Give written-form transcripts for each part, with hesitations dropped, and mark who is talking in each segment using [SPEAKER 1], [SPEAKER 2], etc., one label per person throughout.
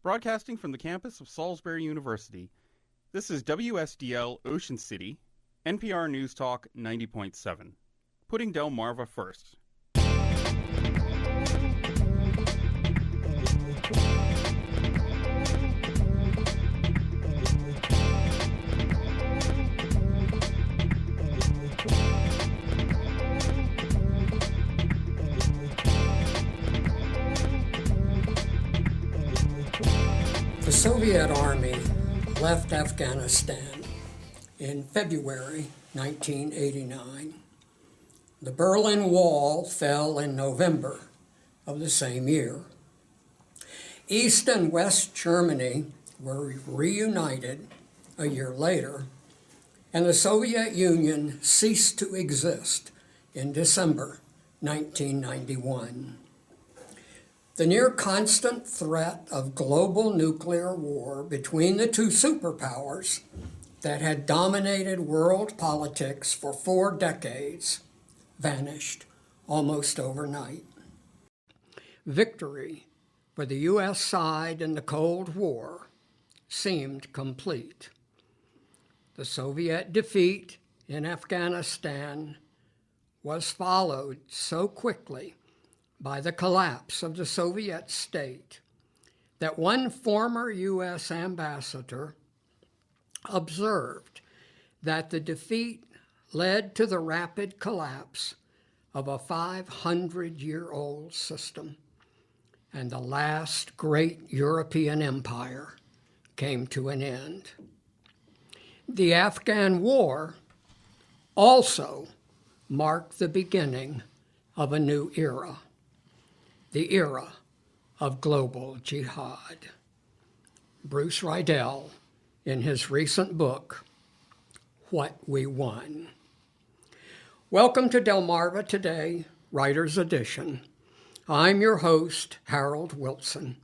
[SPEAKER 1] Broadcasting from the campus of Salisbury University, this is WSDL Ocean City, NPR News Talk 90.7, putting Delmarva first.
[SPEAKER 2] The Soviet Army left Afghanistan in February 1989. The Berlin Wall fell in November of the same year. East and West Germany were reunited a year later, and the Soviet Union ceased to exist in December 1991. The near-constant threat of global nuclear war between the two superpowers that had dominated world politics for 4 decades vanished almost overnight. Victory for the U.S. side in the Cold War seemed complete. The Soviet defeat in Afghanistan was followed so quickly by the collapse of the Soviet state that one former U.S. ambassador observed that the defeat led to the rapid collapse of a 500-year-old system, and the last great European empire came to an end. The Afghan War also marked the beginning of a new era, the era of global jihad. Bruce Riedel, in his recent book, What We Won. Welcome to Delmarva Today, Writer's Edition. I'm your host, Harold Wilson.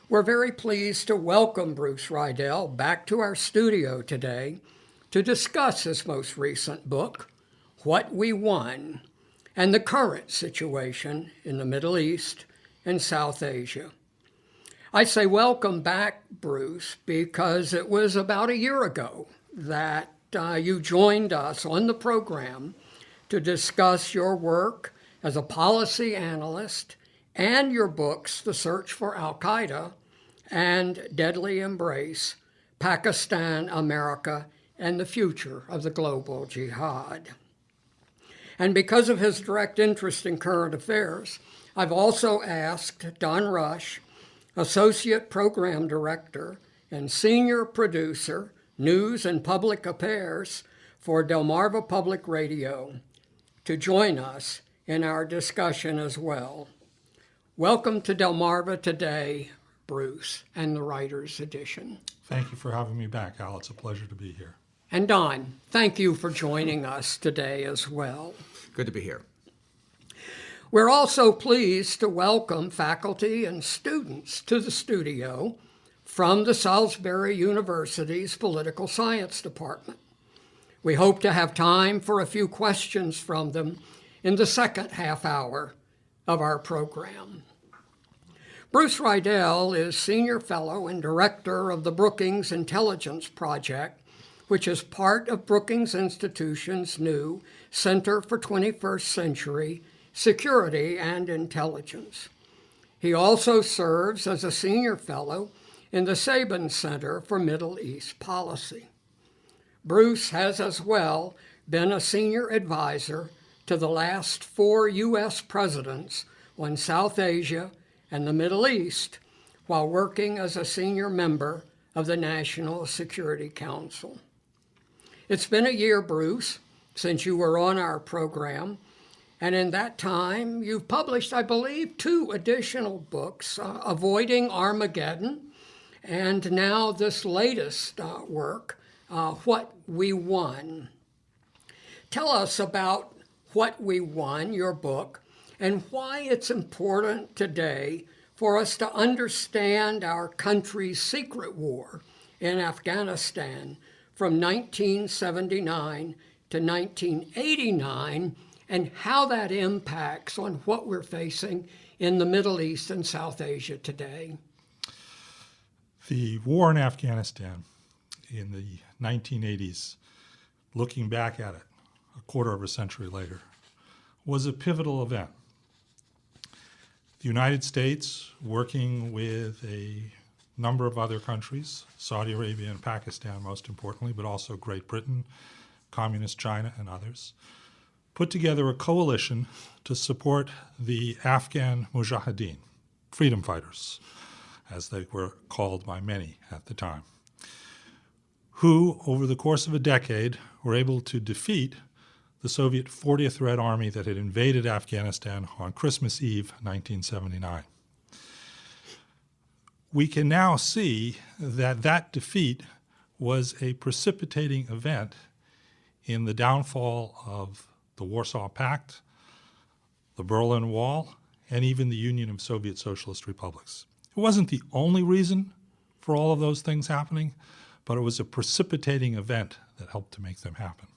[SPEAKER 2] We're very pleased to welcome Bruce Riedel back to our studio today to discuss his most recent book, What We Won, and the current situation in the Middle East and South Asia. I say welcome back, Bruce, because it was about a year ago that you joined us on the program to discuss your work as a policy analyst and your books, The Search for Al-Qaeda and Deadly Embrace, Pakistan, America, and the Future of the Global Jihad. And because of his direct interest in current affairs, I've also asked Don Rush, Associate Program Director and Senior Producer, News and Public Affairs for Delmarva Public Radio, to join us in our discussion as well. Welcome to Delmarva Today, Bruce, and the Writer's Edition.
[SPEAKER 3] Thank you for having me back, Al. It's a pleasure to be here.
[SPEAKER 2] And Don, thank you for joining us today as well.
[SPEAKER 4] Good to be here.
[SPEAKER 2] We're also pleased to welcome faculty and students to the studio from the Salisbury University's Political Science Department. We hope to have time for a few questions from them in the second half hour of our program. Bruce Riedel is Senior Fellow and Director of the Brookings Intelligence Project, which is part of Brookings Institution's new Center for 21st Century Security and Intelligence. He also serves as a Senior Fellow in the Sabin Center for Middle East Policy. Bruce has as well been a senior advisor to the last 4 U.S. presidents on South Asia and the Middle East, while working as a senior member of the National Security Council. It's been a year, Bruce, since you were on our program, and in that time you've published, I believe, 2 additional books, Avoiding Armageddon, and now this latest work, What We Won. Tell us about What We Won, your book, and why it's important today for us to understand our country's secret war in Afghanistan from 1979 to 1989, and how that impacts on what we're facing in the Middle East and South Asia today.
[SPEAKER 3] The war in Afghanistan in the 1980s, looking back at it a quarter of a century later, was a pivotal event. The United States, working with a number of other countries, Saudi Arabia and Pakistan most importantly, but also Great Britain, Communist China, and others, put together a coalition to support the Afghan Mujahideen, freedom fighters, as they were called by many at the time, who, over the course of a decade, were able to defeat the Soviet 40th Red Army that had invaded Afghanistan on Christmas Eve, 1979. We can now see that that defeat was a precipitating event in the downfall of the Warsaw Pact, the Berlin Wall, and even the Union of Soviet Socialist Republics. It wasn't the only reason for all of those things happening, but it was a precipitating event that helped to make them happen.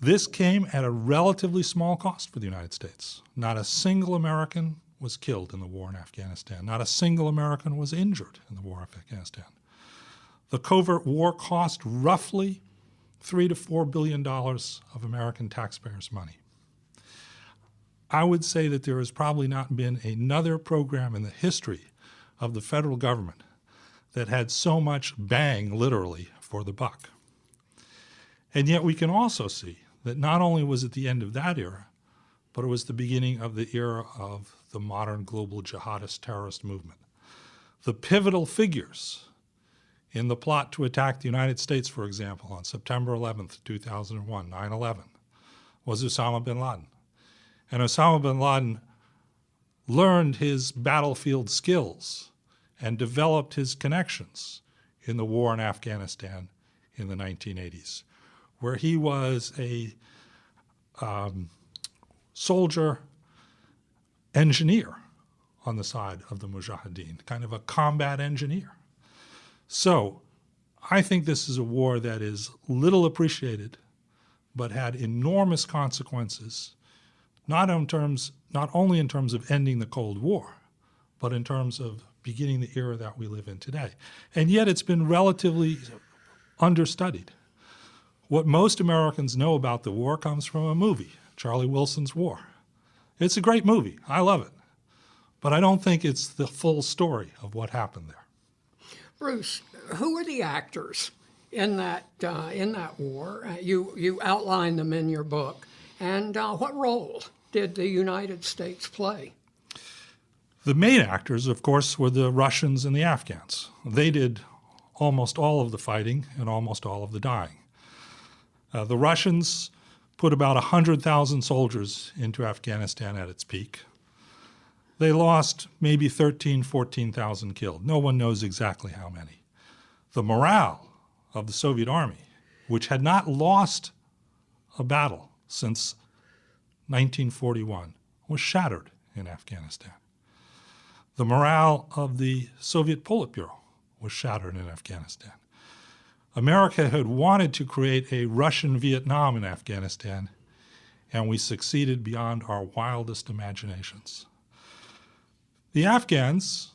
[SPEAKER 3] This came at a relatively small cost for the United States. Not a single American was killed in the war in Afghanistan. Not a single American was injured in the war in Afghanistan. The covert war cost roughly $3 to $4 billion of American taxpayers' money. I would say that there has probably not been another program in the history of the federal government that had so much bang, literally, for the buck. And yet we can also see that not only was it the end of that era, but it was the beginning of the era of the modern global jihadist terrorist movement. The pivotal figures in the plot to attack the United States, for example, on September 11th, 2001, 9/11, was Osama bin Laden. And Osama bin Laden learned his battlefield skills and developed his connections in the war in Afghanistan in the 1980s, where he was a soldier engineer on the side of the Mujahideen, kind of a combat engineer. So I think this is a war that is little appreciated, but had enormous consequences, not only in terms of ending the Cold War, but in terms of beginning the era that we live in today. And yet it's been relatively understudied. What most Americans know about the war comes from a movie, Charlie Wilson's War. It's a great movie. I love it. But I don't think it's the full story of what happened there.
[SPEAKER 2] Bruce, who are the actors in that war? You outline them in your book. And what role did the United States play?
[SPEAKER 3] The main actors, of course, were the Russians and the Afghans. They did almost all of the fighting and almost all of the dying. The Russians put about 100,000 soldiers into Afghanistan at its peak. They lost maybe 13,000, 14,000 killed. No one knows exactly how many. The morale of the Soviet army, which had not lost a battle since 1941, was shattered in Afghanistan. The morale of the Soviet Politburo was shattered in Afghanistan. America had wanted to create a Russian Vietnam in Afghanistan, and we succeeded beyond our wildest imaginations. The Afghans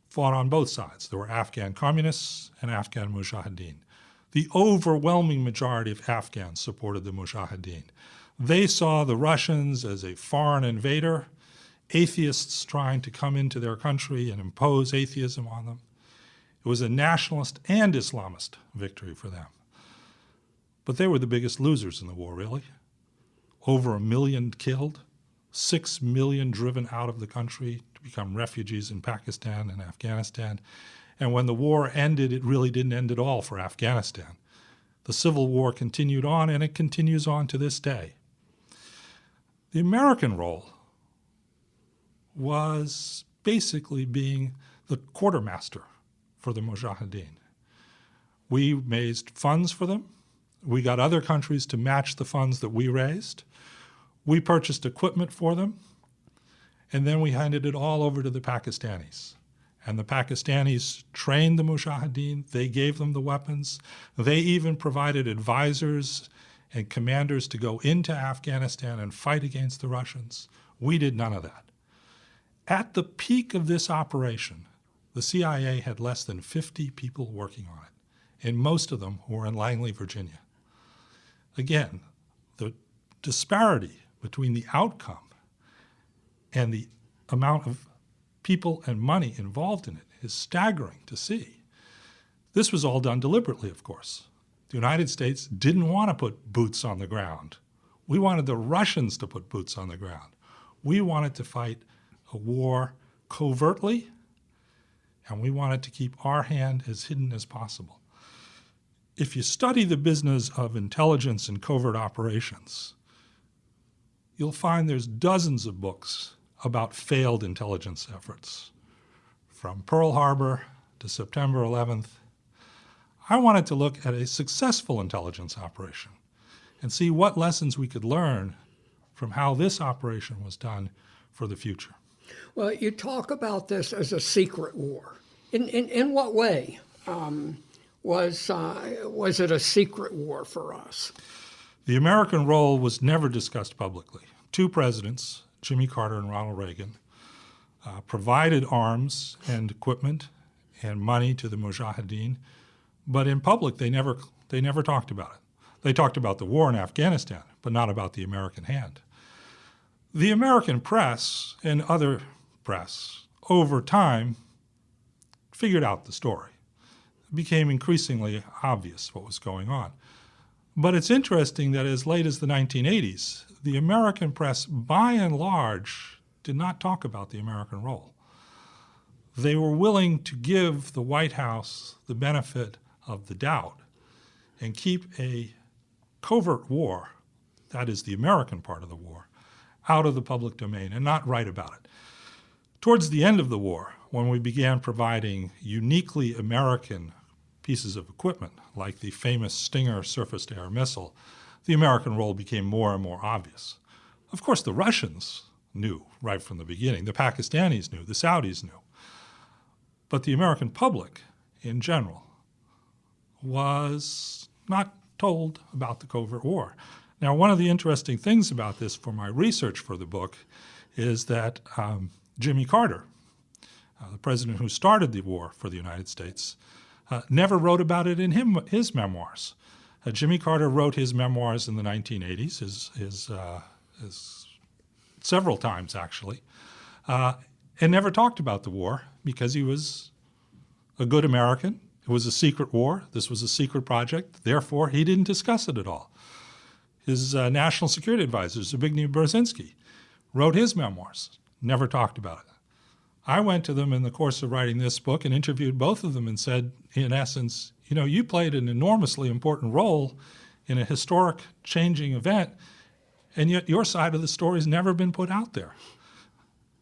[SPEAKER 3] fought on both sides. There were Afghan communists and Afghan Mujahideen. The overwhelming majority of Afghans supported the Mujahideen. They saw the Russians as a foreign invader, atheists trying to come into their country and impose atheism on them. It was a nationalist and Islamist victory for them. But they were the biggest losers in the war, really. Over 1 million killed, 6 million driven out of the country to become refugees in Pakistan and Afghanistan. And when the war ended, it really didn't end at all for Afghanistan. The civil war continued on, and it continues on to this day. The American role was basically being the quartermaster for the Mujahideen. We raised funds for them. We got other countries to match the funds that we raised. We purchased equipment for them. And then we handed it all over to the Pakistanis. And the Pakistanis trained the Mujahideen. They gave them the weapons. They even provided advisors and commanders to go into Afghanistan and fight against the Russians. We did none of that. At the peak of this operation, the CIA had less than 50 people working on it, and most of them were in Langley, Virginia. Again, the disparity between the outcome and the amount of people and money involved in it is staggering to see. This was all done deliberately, of course. The United States didn't want to put boots on the ground. We wanted the Russians to put boots on the ground. We wanted to fight a war covertly, and we wanted to keep our hand as hidden as possible. If you study the business of intelligence and covert operations, you'll find there's dozens of books about failed intelligence efforts, from Pearl Harbor to September 11th. I wanted to look at a successful intelligence operation and see what lessons we could learn from how this operation was done for the future.
[SPEAKER 2] Well, you talk about this as a secret war. In what way was it a secret war for us?
[SPEAKER 3] The American role was never discussed publicly. Two presidents, Jimmy Carter and Ronald Reagan, provided arms and equipment and money to the Mujahideen, but in public they never talked about it. They talked about the war in Afghanistan, but not about the American hand. The American press and other press, over time, figured out the story. It became increasingly obvious what was going on. But it's interesting that as late as the 1980s, the American press, by and large, did not talk about the American role. They were willing to give the White House the benefit of the doubt and keep a covert war, that is the American part of the war, out of the public domain and not write about it. Towards the end of the war, when we began providing uniquely American pieces of equipment, like the famous Stinger surface-to-air missile, the American role became more and more obvious. Of course, the Russians knew right from the beginning. The Pakistanis knew. The Saudis knew. But the American public, in general, was not told about the covert war. Now, one of the interesting things about this for my research for the book is that Jimmy Carter, the president who started the war for the United States, never wrote about it in his memoirs. Jimmy Carter wrote his memoirs in the 1980s, several times actually, and never talked about the war because he was a good American. It was a secret war. This was a secret project. Therefore, he didn't discuss it at all. His national security advisor, Zbigniew Brzezinski, wrote his memoirs, never talked about it. I went to them in the course of writing this book and interviewed both of them and said, in essence, you know, you played an enormously important role in a historic changing event, and yet your side of the story has never been put out there.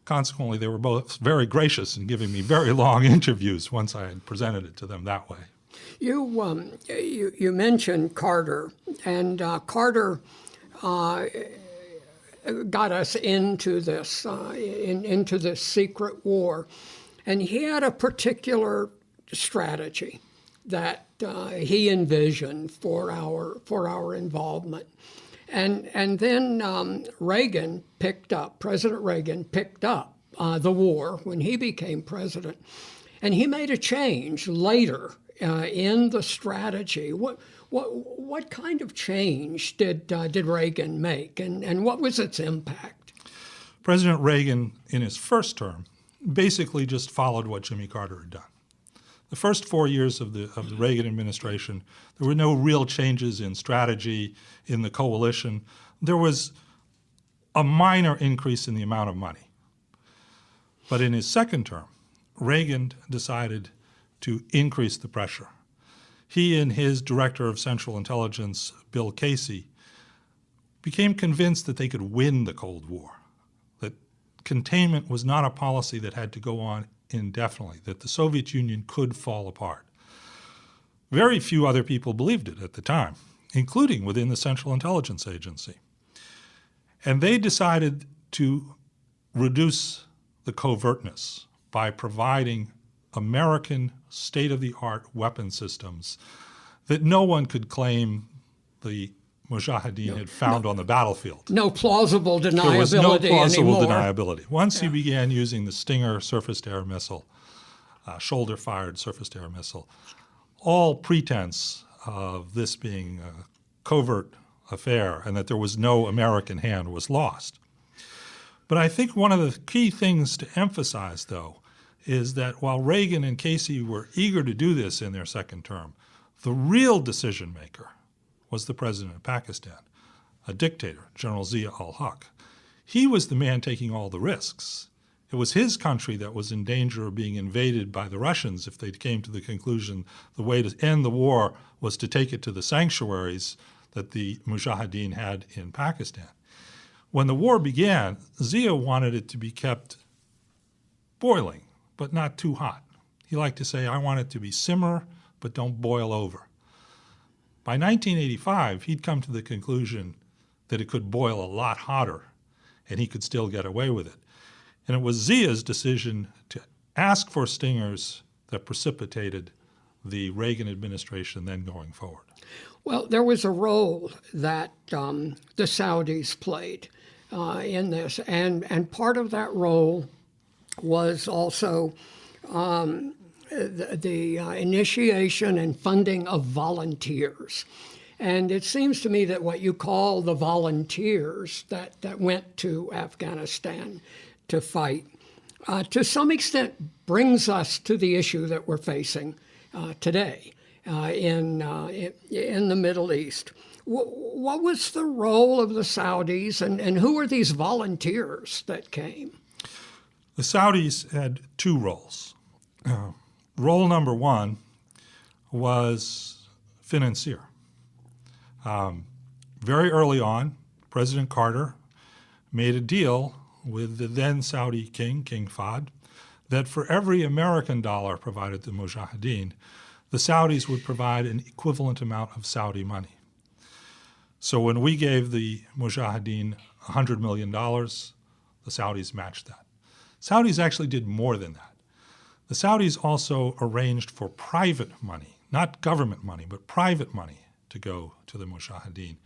[SPEAKER 3] Consequently, they were both very gracious in giving me very long interviews once I had presented it to them that way.
[SPEAKER 2] You mentioned Carter, and Carter got us into this secret war, and he had a particular strategy that he envisioned for our involvement, and then President Reagan picked up the war when he became president, and he made a change later in the strategy. What kind of change did Reagan make, and what was its impact?
[SPEAKER 3] President Reagan, in his first term, basically just followed what Jimmy Carter had done. The first 4 years of the Reagan administration, there were no real changes in strategy, in the coalition. There was a minor increase in the amount of money. But in his second term, Reagan decided to increase the pressure. He and his director of Central Intelligence, Bill Casey, became convinced that they could win the Cold War, that containment was not a policy that had to go on indefinitely, that the Soviet Union could fall apart. Very few other people believed it at the time, including within the Central Intelligence Agency. And they decided to reduce the covertness by providing American state-of-the-art weapon systems that no one could claim the Mujahideen had found on the battlefield.
[SPEAKER 2] No plausible deniability.
[SPEAKER 3] There was no plausible
[SPEAKER 2] anymore.
[SPEAKER 3] deniability. Once you began using the Stinger surface-to-air missile, shoulder-fired surface-to-air missile. All pretense of this being a covert affair and that there was no American hand was lost. But I think one of the key things to emphasize, though, is that while Reagan and Casey were eager to do this in their second term, the real decision maker was the president of Pakistan, a dictator, General Zia-ul-Haq. He was the man taking all the risks. It was his country that was in danger of being invaded by the Russians if they came to the conclusion the way to end the war was to take it to the sanctuaries that the Mujahideen had in Pakistan. When the war began, Zia wanted it to be kept boiling, but not too hot. He liked to say, I want it to be simmer, but don't boil over. By 1985, he'd come to the conclusion that it could boil a lot hotter, and he could still get away with it. And it was Zia's decision to ask for stingers that precipitated the Reagan administration then going forward.
[SPEAKER 2] Well, there was a role that the Saudis played in this, and part of that role was also the initiation and funding of volunteers. And it seems to me that what you call the volunteers that went to Afghanistan to fight, to some extent brings us to the issue that we're facing today in the Middle East. What was the role of the Saudis, and who were these volunteers that came?
[SPEAKER 3] The Saudis had two roles. Role number one was financier. Very early on, President Carter made a deal with the then Saudi king, King Fahd, that for every American dollar provided to Mujahideen, the Saudis would provide an equivalent amount of Saudi money. So when we gave the Mujahideen $100 million, the Saudis matched that. Saudis actually did more than that. The Saudis also arranged for private money, not government money, but private money to go to the Mujahideen.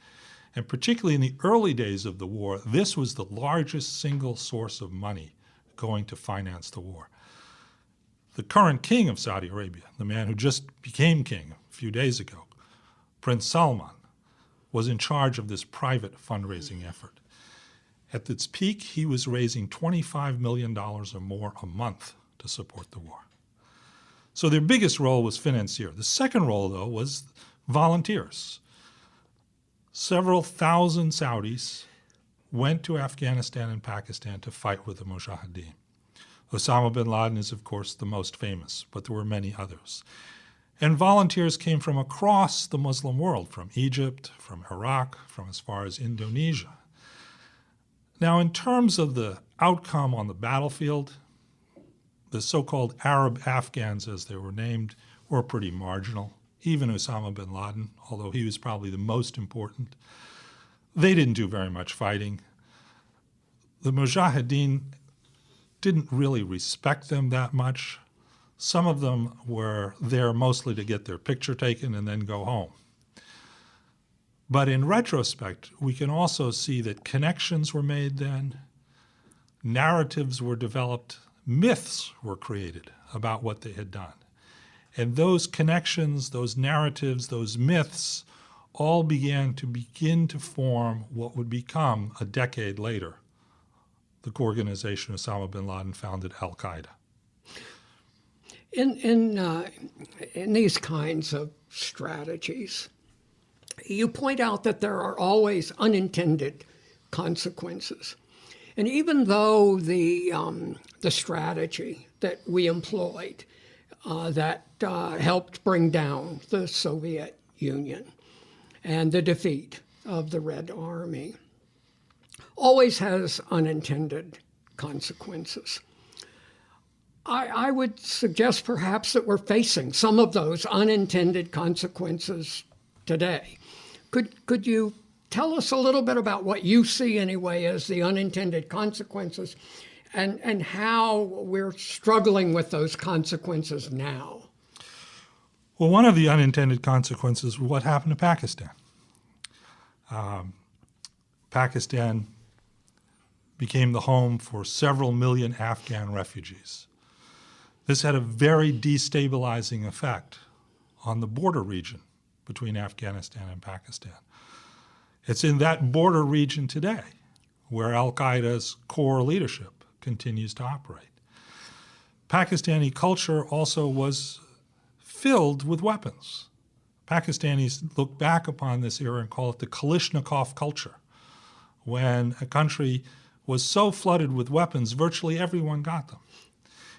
[SPEAKER 3] And particularly in the early days of the war, this was the largest single source of money going to finance the war. The current king of Saudi Arabia, the man who just became king a few days ago, Prince Salman, was in charge of this private fundraising effort. At its peak, he was raising $25 million or more a month to support the war. So their biggest role was financier. The second role, though, was volunteers. Several thousand Saudis went to Afghanistan and Pakistan to fight with the Mujahideen. Osama bin Laden is, of course, the most famous, but there were many others. And volunteers came from across the Muslim world, from Egypt, from Iraq, from as far as Indonesia. Now, in terms of the outcome on the battlefield, the so-called Arab Afghans, as they were named, were pretty marginal. Even Osama bin Laden, although he was probably the most important, they didn't do very much fighting. The Mujahideen didn't really respect them that much. Some of them were there mostly to get their picture taken and then go home. But in retrospect, we can also see that connections were made then, narratives were developed, myths were created about what they had done. And those connections, those narratives, those myths all began to form what would become, a decade later, the organization Osama bin Laden founded Al-Qaeda.
[SPEAKER 2] In these kinds of strategies, you point out that there are always unintended consequences. And even though the strategy that we employed that helped bring down the Soviet Union and the defeat of the Red Army always has unintended consequences. I would suggest perhaps that we're facing some of those unintended consequences today. Could you tell us a little bit about what you see anyway as the unintended consequences and how we're struggling with those consequences now?
[SPEAKER 3] Well, one of the unintended consequences was what happened to Pakistan. Pakistan became the home for several million Afghan refugees. This had a very destabilizing effect on the border region between Afghanistan and Pakistan. It's in that border region today where al-Qaeda's core leadership continues to operate. Pakistani culture also was filled with weapons. Pakistanis look back upon this era and call it the Kalashnikov culture, when a country was so flooded with weapons, virtually everyone got them.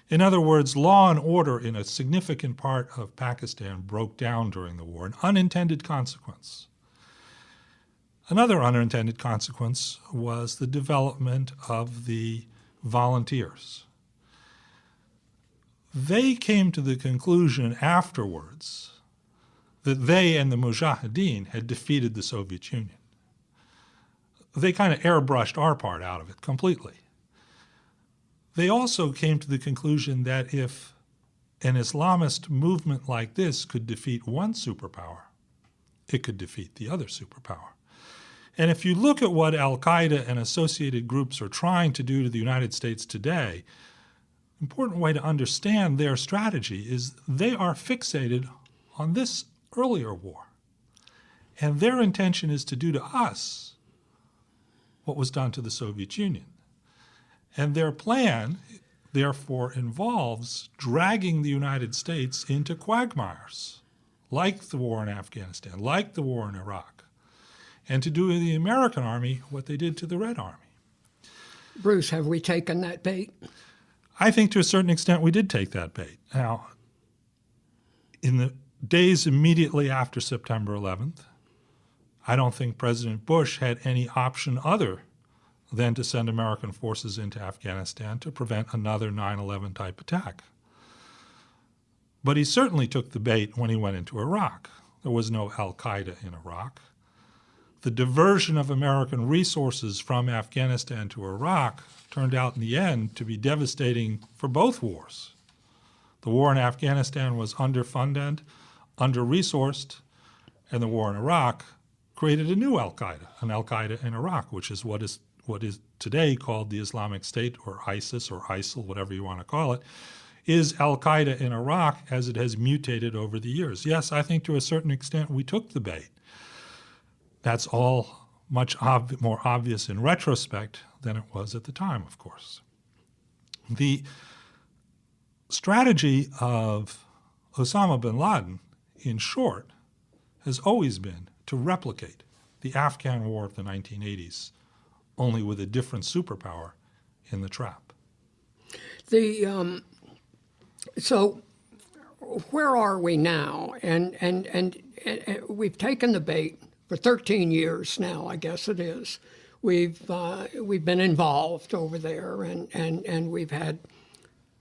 [SPEAKER 3] In other words, law and order in a significant part of Pakistan broke down during the war, an unintended consequence. Another unintended consequence was the development of the volunteers. They came to the conclusion afterwards that they and the Mujahideen had defeated the Soviet Union. They kind of airbrushed our part out of it completely. They also came to the conclusion that if an Islamist movement like this could defeat one superpower, it could defeat the other superpower. And if you look at what al-Qaeda and associated groups are trying to do to the United States today, an important way to understand their strategy is they are fixated on this earlier war. And their intention is to do to us what was done to the Soviet Union. And their plan, therefore, involves dragging the United States into quagmires, like the war in Afghanistan, like the war in Iraq, and to do to the American Army what they did to the Red Army.
[SPEAKER 2] Bruce, have we taken that bait?
[SPEAKER 3] I think to a certain extent we did take that bait. Now, in the days immediately after September 11th, I don't think President Bush had any option other than to send American forces into Afghanistan to prevent another 9/11 type attack. But he certainly took the bait when he went into Iraq. There was no al-Qaeda in Iraq. The diversion of American resources from Afghanistan to Iraq turned out in the end to be devastating for both wars. The war in Afghanistan was underfunded, under-resourced, and the war in Iraq created a new al-Qaeda, an al-Qaeda in Iraq, which is what is today called the Islamic State or ISIS or ISIL, whatever you want to call it, is al-Qaeda in Iraq as it has mutated over the years. Yes, I think to a certain extent we took the bait. That's all much more obvious in retrospect than it was at the time, of course. The strategy of Osama bin Laden, in short, has always been to replicate the Afghan war of the 1980s, only with a different superpower in the trap.
[SPEAKER 2] So where are we now? And we've taken the bait for 13 years now, I guess it is. We've been involved over there, and we've had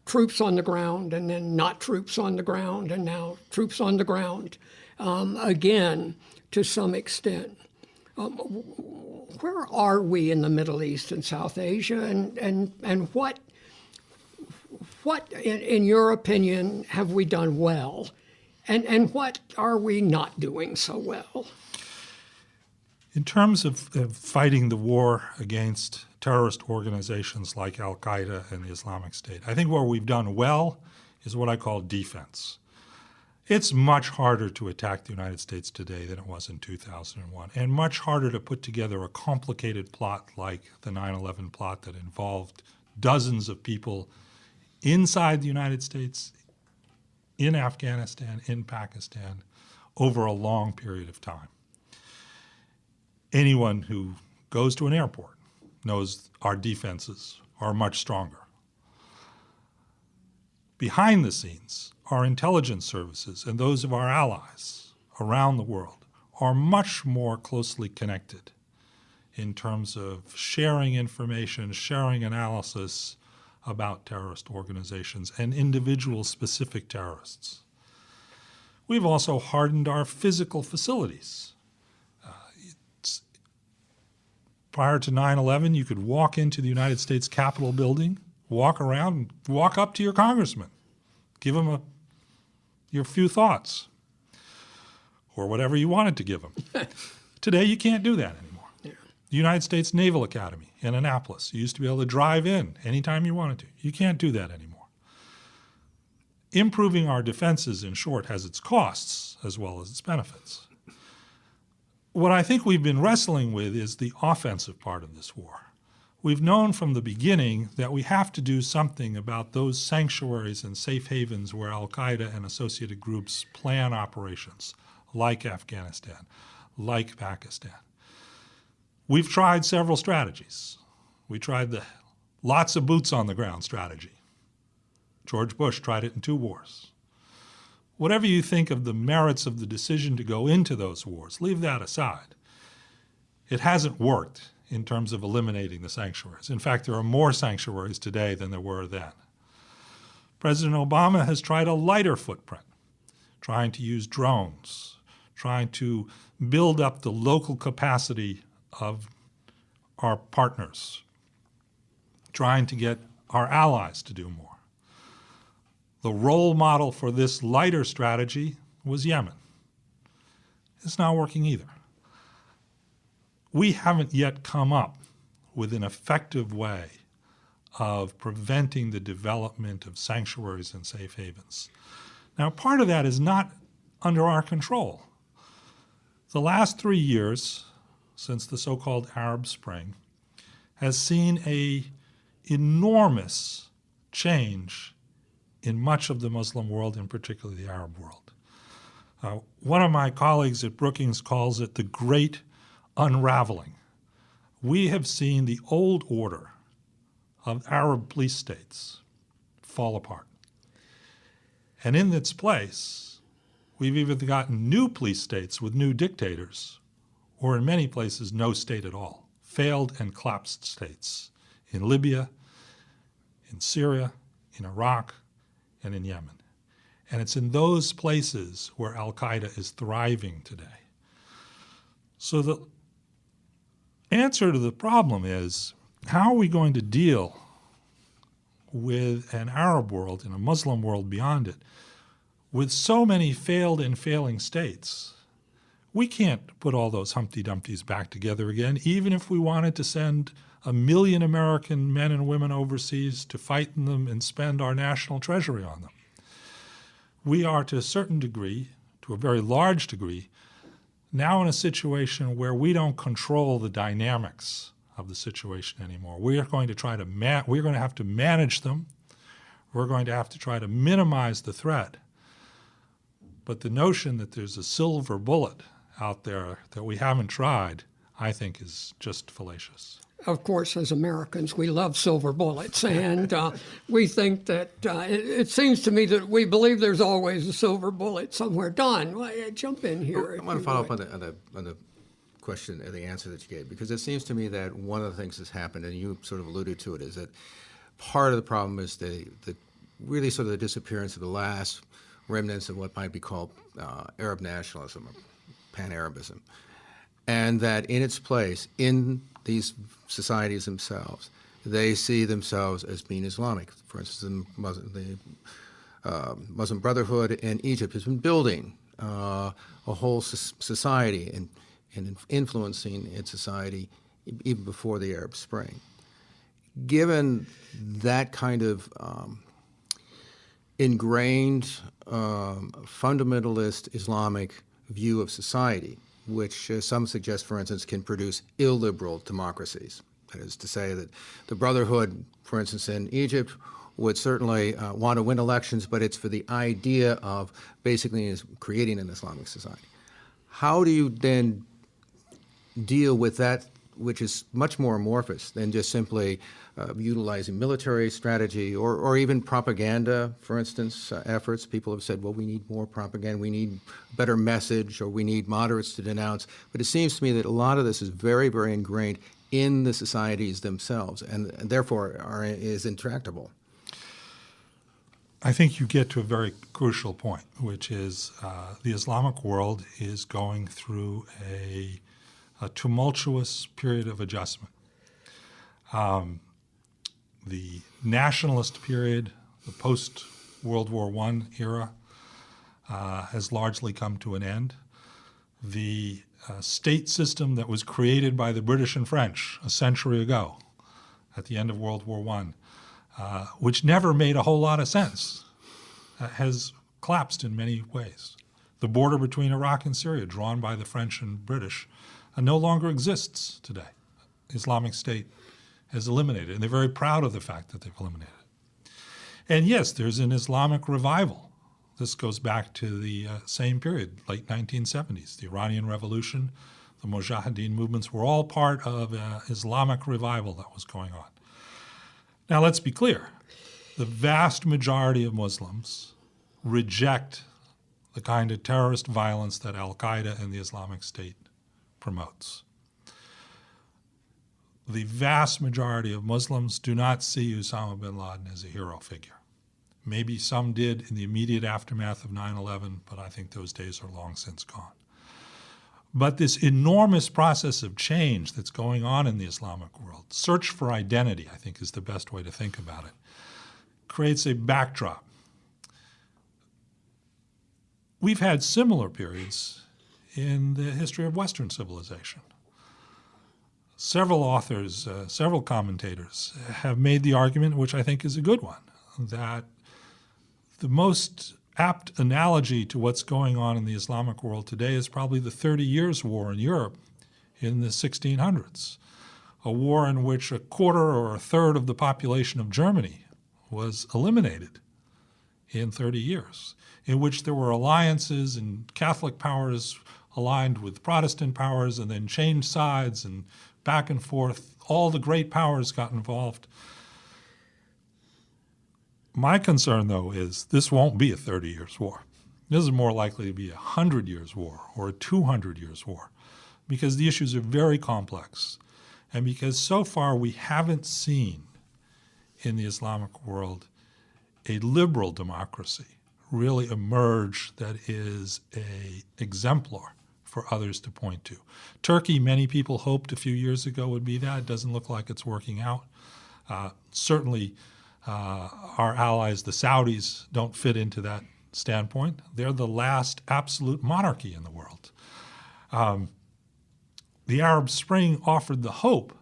[SPEAKER 2] troops on the ground, and then not troops on the ground, and now troops on the ground again to some extent. Where are we in the Middle East and South Asia, and what in your opinion have we done well, and what are we not doing so well?
[SPEAKER 3] In terms of fighting the war against terrorist organizations like al-Qaeda and the Islamic State, I think where we've done well is what I call defense. It's much harder to attack the United States today than it was in 2001, and much harder to put together a complicated plot like the 9/11 plot that involved dozens of people inside the United States, in Afghanistan, in Pakistan, over a long period of time. Anyone who goes to an airport knows our defenses are much stronger. Behind the scenes, our intelligence services and those of our allies around the world are much more closely connected in terms of sharing information, sharing analysis about terrorist organizations and individual specific terrorists. We've also hardened our physical facilities. Prior to 9/11, you could walk into the United States Capitol building, walk around, and walk up to your congressman, give him your few thoughts, or whatever you wanted to give him. Today, you can't do that anymore. Yeah. The United States Naval Academy in Annapolis, you used to be able to drive in anytime you wanted to. You can't do that anymore. improving our defenses, in short, has its costs as well as its benefits. What I think we've been wrestling with is the offensive part of this war. We've known from the beginning that we have to do something about those sanctuaries and safe havens where al-Qaeda and associated groups plan operations, like Afghanistan, like Pakistan. We've tried several strategies. We tried the lots of boots on the ground strategy. George Bush tried it in 2 wars. Whatever you think of the merits of the decision to go into those wars, leave that aside. It hasn't worked in terms of eliminating the sanctuaries. In fact, there are more sanctuaries today than there were then. President Obama has tried a lighter footprint, trying to use drones, trying to build up the local capacity of our partners, trying to get our allies to do more. The role model for this lighter strategy was Yemen. It's not working either. We haven't yet come up with an effective way of preventing the development of sanctuaries and safe havens. Now, part of that is not under our control. The last 3 years, since the so-called Arab Spring, has seen an enormous change in much of the Muslim world, and particularly the Arab world. One of my colleagues at Brookings calls it the Great Unraveling. We have seen the old order of Arab police states fall apart. And in its place, we've either gotten new police states with new dictators, or in many places, no state at all. Failed and collapsed states in Libya, in Syria, in Iraq, and in Yemen. And it's in those places where al-Qaeda is thriving today. So the answer to the problem is, how are we going to deal with an Arab world and a Muslim world beyond it with so many failed and failing states? We can't put all those Humpty Dumptys back together again, even if we wanted to send 1 million American men and women overseas to fight in them and spend our national treasury on them. We are, to a certain degree, to a very large degree, now in a situation where we don't control the dynamics of the situation anymore. We are going to try to we're going to have to manage them. We're going to have to try to minimize the threat. But the notion that there's a silver bullet out there that we haven't tried, I think, is just fallacious.
[SPEAKER 2] Of course, as Americans, we love silver bullets, and we think that it seems to me that we believe there's always a silver bullet somewhere. Don, jump in here.
[SPEAKER 4] I want to follow up on the question, the answer that you gave, because it seems to me that one of the things that's happened, and you sort of alluded to it, is that part of the problem is the really sort of the disappearance of the last remnants of what might be called Arab nationalism, or pan-Arabism, and that in its place, in these societies themselves, they see themselves as being Islamic. For instance, the Muslim Brotherhood in Egypt has been building a whole society and influencing its society even before the Arab Spring. Given that kind of ingrained fundamentalist Islamic view of society, which some suggest, for instance, can produce illiberal democracies. That is to say that the Brotherhood, for instance, in Egypt, would certainly want to win elections, but it's for the idea of basically creating an Islamic society. How do you then deal with that, which is much more amorphous than just simply utilizing military strategy or even propaganda, for instance, efforts? People have said, well, we need more propaganda, we need a better message, or we need moderates to denounce. But it seems to me that a lot of this is very, very ingrained in the societies themselves, and therefore is intractable.
[SPEAKER 3] I think you get to a very crucial point, which is the Islamic world is going through a tumultuous period of adjustment. The nationalist period, the post-World War I era, has largely come to an end. The state system that was created by the British and French a century ago, at the end of World War I, which never made a whole lot of sense, has collapsed in many ways. The border between Iraq and Syria, drawn by the French and British, no longer exists today. Islamic State has eliminated it, and they're very proud of the fact that they've eliminated it. And yes, there's an Islamic revival. This goes back to the same period, late 1970s. The Iranian Revolution, the Mujahideen movements were all part of an Islamic revival that was going on. Now, let's be clear. The vast majority of Muslims reject the kind of terrorist violence that al-Qaeda and the Islamic State promotes. The vast majority of Muslims do not see Osama bin Laden as a hero figure. Maybe some did in the immediate aftermath of 9/11, but I think those days are long since gone. But this enormous process of change that's going on in the Islamic world, search for identity, I think is the best way to think about it, creates a backdrop. We've had similar periods in the history of Western civilization. Several authors, several commentators have made the argument, which I think is a good one, that the most apt analogy to what's going on in the Islamic world today is probably the 30 Years' War in Europe in the 1600s, a war in which a quarter or a third of the population of Germany was eliminated in 30 years, in which there were alliances and Catholic powers aligned with Protestant powers and then changed sides and back and forth. All the great powers got involved. My concern, though, is this won't be a 30 Years' War. This is more likely to be a 100 Years' War or a 200 Years' War, because the issues are very complex, and because so far we haven't seen in the Islamic world a liberal democracy really emerge that is an exemplar for others to point to. Turkey, many people hoped a few years ago would be that. It doesn't look like it's working out. Certainly, our allies, the Saudis, don't fit into that standpoint. They're the last absolute monarchy in the world. The Arab Spring offered the hope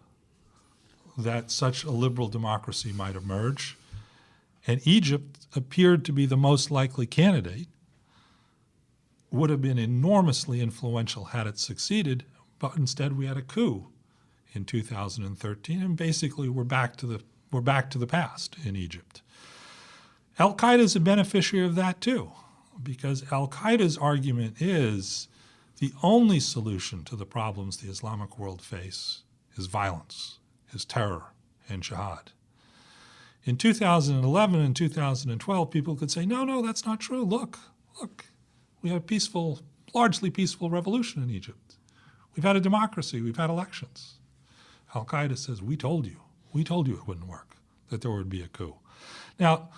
[SPEAKER 3] that such a liberal democracy might emerge, and Egypt appeared to be the most likely candidate. Would have been enormously influential had it succeeded, but instead we had a coup in 2013, and basically we're back to the past in Egypt. Al-Qaeda is a beneficiary of that too, because Al-Qaeda's argument is the only solution to the problems the Islamic world face is violence, is terror, and jihad. In 2011 and 2012, people could say, no, that's not true. Look, we had a largely peaceful revolution in Egypt. We've had a democracy, we've had elections. Al-Qaeda says, we told you it wouldn't work, that there would be a coup. Now,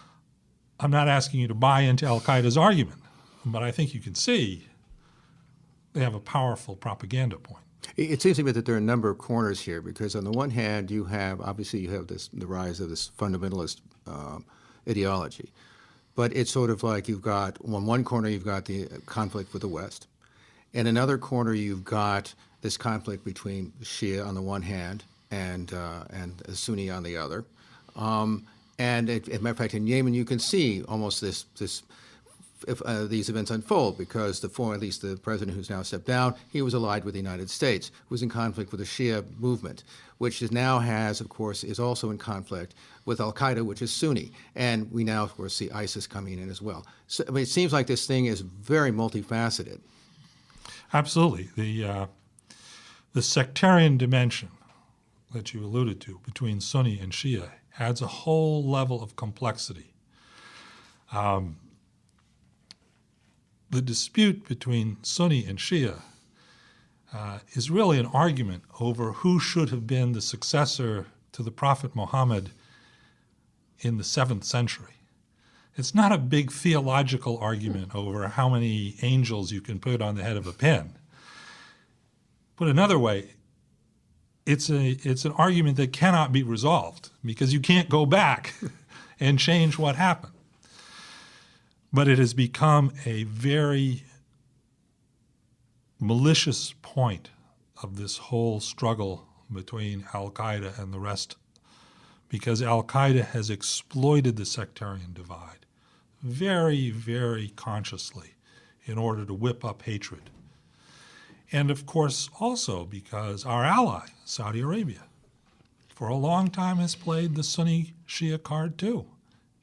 [SPEAKER 3] I'm not asking you to buy into Al-Qaeda's argument, but I think you can see they have a powerful propaganda point.
[SPEAKER 4] It seems to me that there are a number of corners here, because on the one hand, you have the rise of this fundamentalist ideology. But it's sort of like you've got, on one corner, you've got the conflict with the West. In another corner, you've got this conflict between Shia on the one hand and Sunni on the other. And as a matter of fact, in Yemen, you can see almost these events unfold, because at least the president who's now stepped down, he was allied with the United States, who was in conflict with the Shia movement, which is also in conflict with Al-Qaeda, which is Sunni. And we now, of course, see ISIS coming in as well. So it seems like this thing is very multifaceted.
[SPEAKER 3] Absolutely. The sectarian dimension that you alluded to between Sunni and Shia adds a whole level of complexity. The dispute between Sunni and Shia is really an argument over who should have been the successor to the Prophet Muhammad in the 7th century. It's not a big theological argument over how many angels you can put on the head of a pin. Put another way, it's an argument that cannot be resolved, because you can't go back and change what happened. But it has become a very malicious point of this whole struggle between Al-Qaeda and the rest, because Al-Qaeda has exploited the sectarian divide very, very consciously in order to whip up hatred. And of course, also because our ally, Saudi Arabia, for a long time has played the Sunni Shia card too,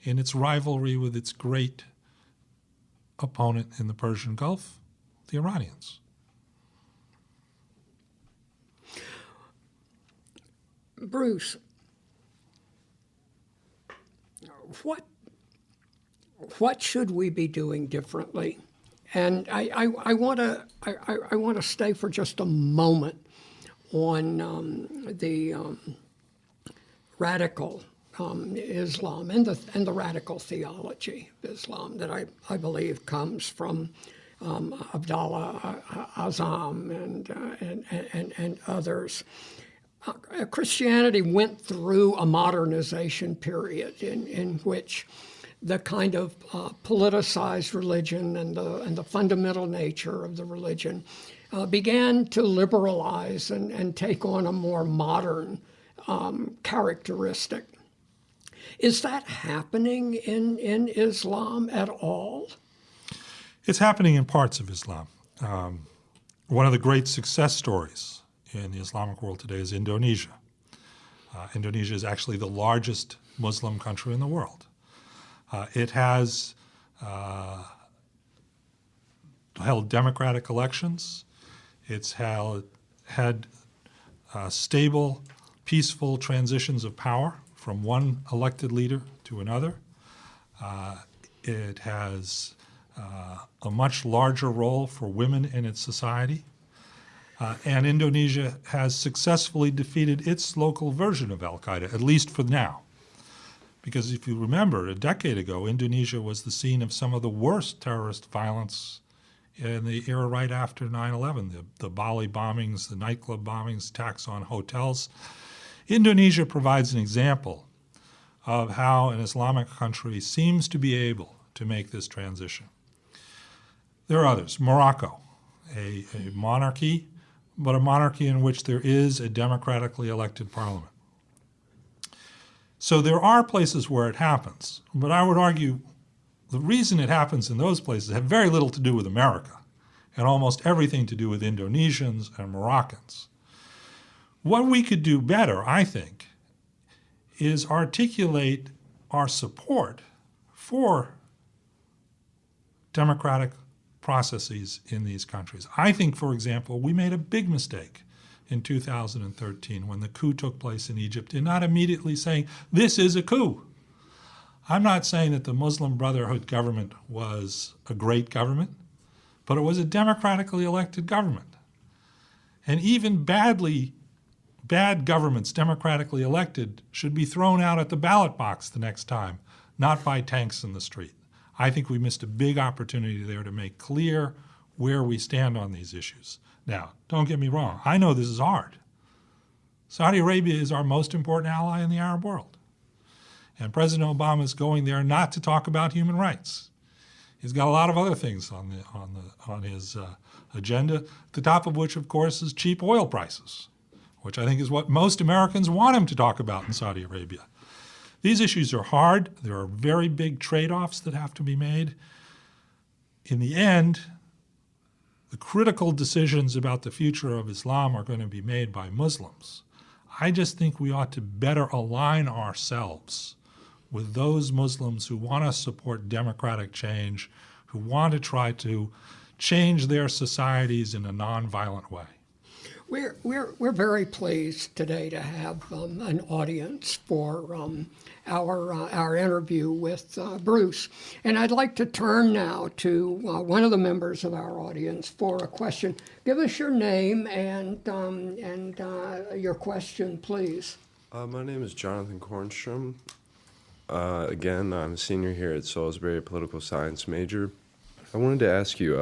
[SPEAKER 3] in its rivalry with its great opponent in the Persian Gulf, the Iranians.
[SPEAKER 2] Bruce, what should we be doing differently? And I want to stay for just a moment on the radical Islam and the radical theology of Islam that I believe comes from Abdullah Azam and others. Christianity went through a modernization period in which the kind of politicized religion and the fundamental nature of the religion began to liberalize and take on a more modern characteristic. Is that happening in Islam at all?
[SPEAKER 3] It's happening in parts of Islam. One of the great success stories in the Islamic world today is Indonesia. Indonesia is actually the largest Muslim country in the world. It has held democratic elections. It's had stable, peaceful transitions of power from one elected leader to another. It has a much larger role for women in its society. And Indonesia has successfully defeated its local version of al-Qaeda, at least for now. Because if you remember, a decade ago, Indonesia was the scene of some of the worst terrorist violence in the era right after 9/11, the Bali bombings, the nightclub bombings, attacks on hotels. Indonesia provides an example of how an Islamic country seems to be able to make this transition. There are others. Morocco, a monarchy, but a monarchy in which there is a democratically elected parliament. So there are places where it happens, but I would argue the reason it happens in those places have very little to do with America and almost everything to do with Indonesians and Moroccans. What we could do better, I think, is articulate our support for democratic processes in these countries. I think, for example, we made a big mistake in 2013 when the coup took place in Egypt in not immediately saying, this is a coup. I'm not saying that the Muslim Brotherhood government was a great government, but it was a democratically elected government. And even bad governments, democratically elected, should be thrown out at the ballot box the next time, not by tanks in the street. I think we missed a big opportunity there to make clear where we stand on these issues. Now, don't get me wrong. I know this is hard. Saudi Arabia is our most important ally in the Arab world. And President Obama is going there not to talk about human rights. He's got a lot of other things on his agenda, at the top of which, of course, is cheap oil prices, which I think is what most Americans want him to talk about in Saudi Arabia. These issues are hard. There are very big trade-offs that have to be made. In the end, the critical decisions about the future of Islam are going to be made by Muslims. I just think we ought to better align ourselves with those Muslims who want to support democratic change, who want to try to change their societies in a nonviolent way.
[SPEAKER 2] We're very pleased today to have an audience for our interview with Bruce, and I'd like to turn now to one of the members of our audience for a question. Give us your name and your question, please.
[SPEAKER 5] My name is Jonathan Kornstrom. Again, I'm a senior here at Salisbury, a political science major. I wanted to ask you,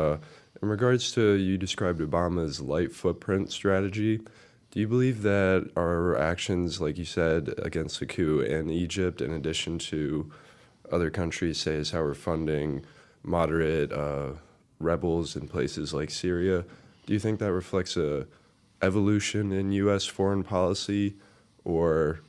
[SPEAKER 5] in regards to, you described Obama's light footprint strategy, do you believe that our actions, like you said, against the coup in Egypt, in addition to other countries, say as how we're funding moderate rebels in places like Syria, do you think that reflects a evolution in U.S. foreign policy, or